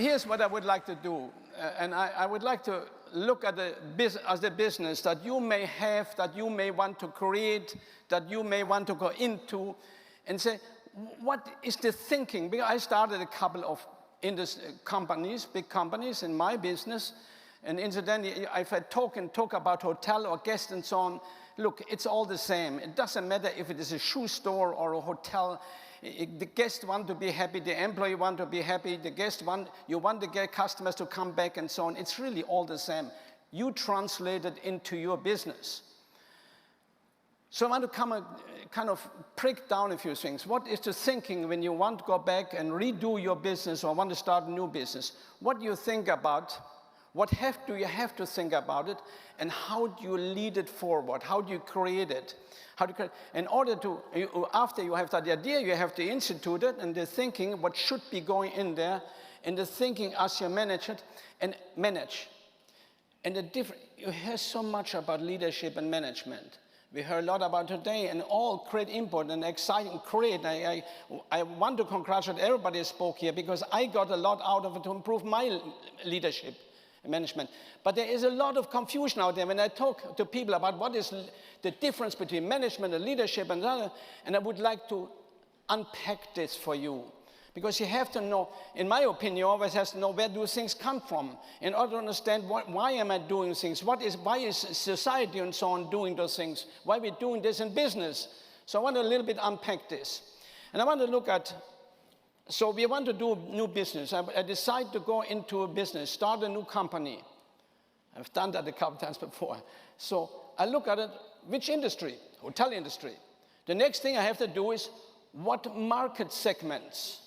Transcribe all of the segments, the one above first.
here's what I would like to do. And I would like to look at the business that you may have, that you may want to create, that you may want to go into, and say, what is the thinking? Because I started a couple of companies, big companies in my business, and incidentally, if I talk about hotel or guest and so on, look, it's all the same. It doesn't matter if it is a shoe store or a hotel. The guests want to be happy, the employee want to be happy, you want to get customers to come back and so on. It's really all the same. You translate it into your business. So I want to kind of break down a few things. What is the thinking when you want to go back and redo your business or want to start a new business? What do you think about? What do you have to think about it? And how do you lead it forward? How do you create it? In order to, after you have that idea, you have to institute it, and the thinking, what should be going in there, and the thinking as you manage it, and manage. And you hear so much about leadership and management. We heard a lot about today, and all great input and exciting, great. I want to congratulate everybody who spoke here, because I got a lot out of it to improve my leadership and management. But there is a lot of confusion out there when I talk to people about what is the difference between management and leadership and other, and I would like to unpack this for you. Because you have to know, in my opinion, you always have to know where do things come from in order to understand why am I doing things, why is society and so on doing those things, why are we doing this in business. So I want to a little bit unpack this. And I want to look at, so we want to do new business. I decide to go into a business, start a new company. I've done that a couple times before. So I look at it, which industry? Hotel industry. The next thing I have to do is what market segments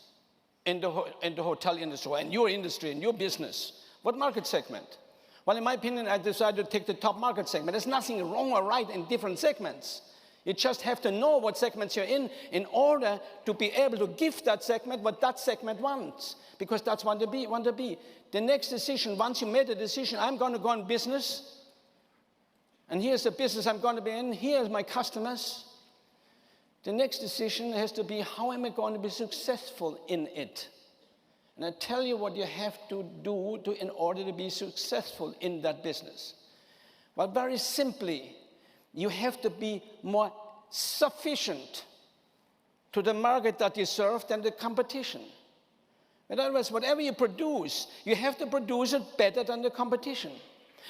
in the hotel industry, in your industry, in your business. What market segment? Well, in my opinion, I decided to take the top market segment. There's nothing wrong or right in different segments. You just have to know what segments you're in order to be able to give that segment what that segment wants, because that's what they want to be. The next decision, once you made a decision, I'm going to go in business, and here's the business I'm going to be in, here's my customers. The next decision has to be, how am I going to be successful in it? And I tell you what you have to do in order to be successful in that business. Well, very simply, you have to be more sufficient to the market that you serve than the competition. In other words, whatever you produce, you have to produce it better than the competition.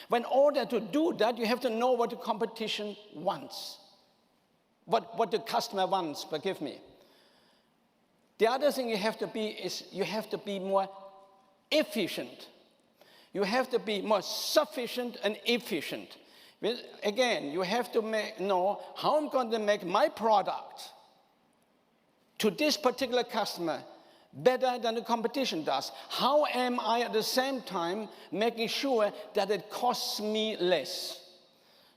But in order to do that, you have to know what the competition wants. What the customer wants, forgive me. The other thing you have to be is you have to be more efficient. You have to be more sufficient and efficient. Again, you have to know how I'm going to make my product to this particular customer better than the competition does. How am I at the same time making sure that it costs me less?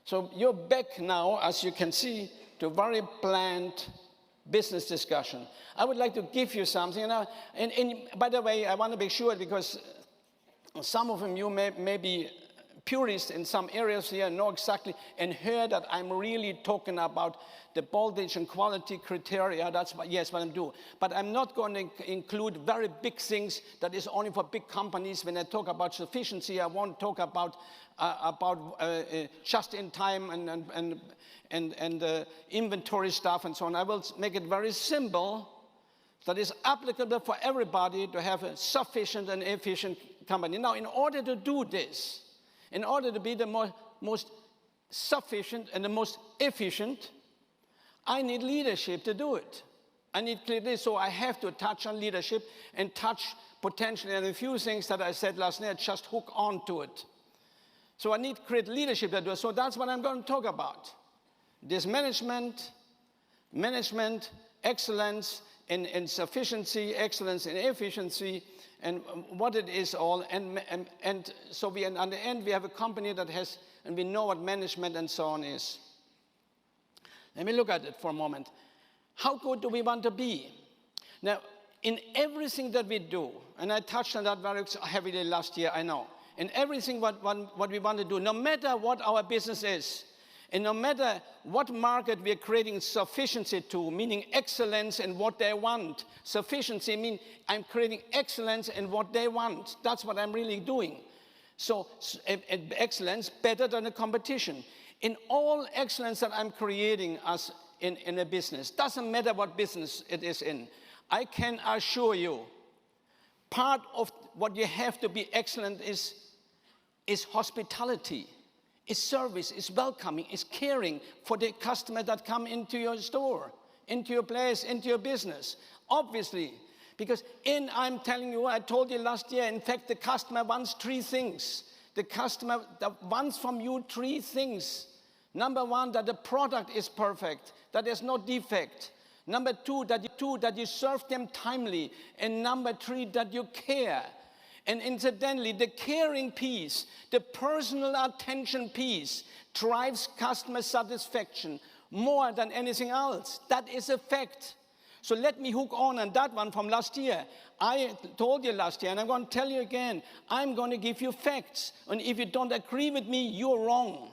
So you're back now, as you can see, to a very planned business discussion. I would like to give you something. And by the way, I want to be sure, because some of you may be purists in some areas here, know exactly, and hear that I'm really talking about the voltage and quality criteria. That's what I'm doing. But I'm not going to include very big things that is only for big companies. When I talk about sufficiency, I won't talk about just in time and inventory stuff and so on. I will make it very simple, that is applicable for everybody to have a sufficient and efficient company. Now, in order to do this, in order to be the most sufficient and the most efficient, I need leadership to do it. I need clearly, so I have to touch on leadership and touch potentially on a few things that I said last night, just hook on to it. So I need great leadership to do it. So that's what I'm going to talk about. This management, excellence in sufficiency, excellence in efficiency, and what it is all. And so on the end, we have a company that has, and we know what management and so on is. Let me look at it for a moment. How good do we want to be? Now, in everything that we do, and I touched on that very heavily last year, I know. In everything what we want to do, no matter what our business is, And no matter what market we're creating sufficiency to, meaning excellence in what they want. Sufficiency means I'm creating excellence in what they want. That's what I'm really doing. So excellence better than the competition. In all excellence that I'm creating as in a business, doesn't matter what business it is in, I can assure you, part of what you have to be excellent is hospitality. Is service, is welcoming, is caring for the customer that come into your store, into your place, into your business. Obviously, because I'm telling you, I told you last year, in fact, the customer wants 3 things. The customer wants from you 3 things. Number 1, that the product is perfect, that there's no defect. Number 2, that you serve them timely. And number 3, that you care. And incidentally, the caring piece, the personal attention piece, drives customer satisfaction more than anything else. That is a fact. So let me hook on that one from last year. I told you last year, and I'm going to tell you again, I'm going to give you facts. And if you don't agree with me, you're wrong.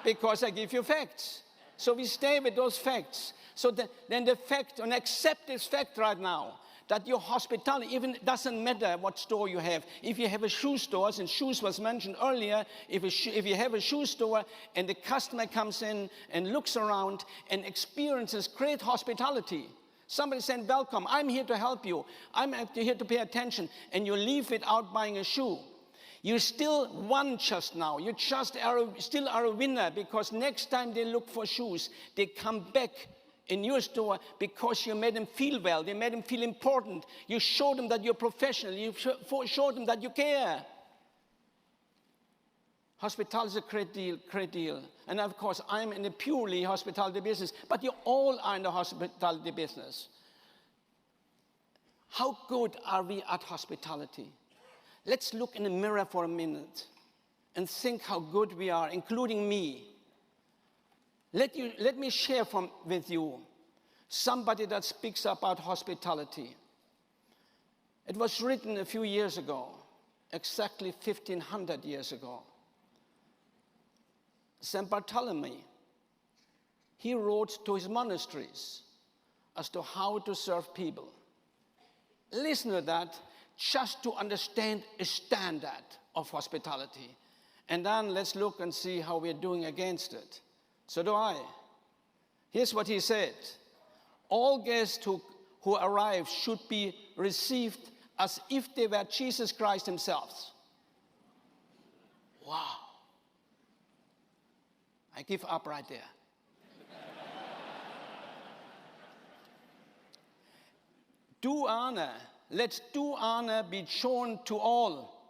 Because I give you facts. So we stay with those facts. So then the fact, and accept this fact right now, that your hospitality, even doesn't matter what store you have. If you have a shoe store, and shoes was mentioned earlier, if you have a shoe store and the customer comes in and looks around and experiences great hospitality, somebody saying, welcome, I'm here to help you, I'm here to pay attention, and you leave without buying a shoe, you still won just now. You just still are a winner, because next time they look for shoes, they come back in your store because you made them feel well, you made them feel important, you showed them that you're professional, you showed them that you care. Hospitality is a great deal. And of course, I'm in the purely hospitality business, but you all are in the hospitality business. How good are we at hospitality? Let's look in the mirror for a minute and think how good we are, including me. Let me share with you somebody that speaks about hospitality. It was written a few years ago, exactly 1,500 years ago. St. Bartholomew, he wrote to his monasteries as to how to serve people. Listen to that, just to understand a standard of hospitality. And then let's look and see how we're doing against it. So do I. Here's what he said. All guests who arrive should be received as if they were Jesus Christ himself. Wow. I give up right there. Do honor. Let due honor be shown to all.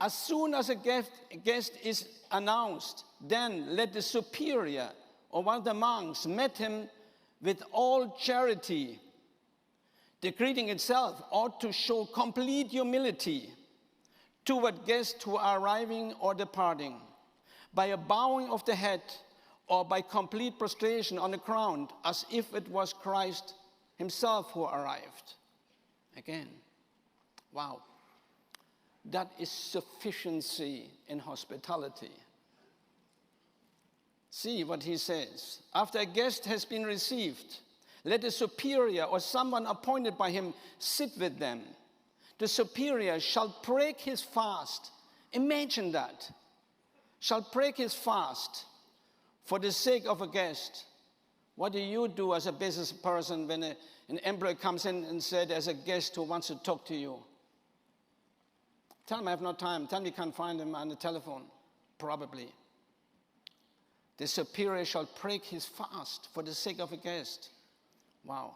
As soon as a guest is announced, then let the superior or one of the monks meet him with all charity. The greeting itself ought to show complete humility toward guests who are arriving or departing, by a bowing of the head or by complete prostration on the ground, as if it was Christ himself who arrived. Again, wow. That is sufficiency in hospitality. See what he says. After a guest has been received, let the superior or someone appointed by him sit with them. The superior shall break his fast. Imagine that. Shall break his fast for the sake of a guest. What do you do as a business person when an employee comes in and says there's a guest who wants to talk to you? Tell him I have no time. Tell him you can't find him on the telephone. Probably. The superior shall break his fast for the sake of a guest. Wow.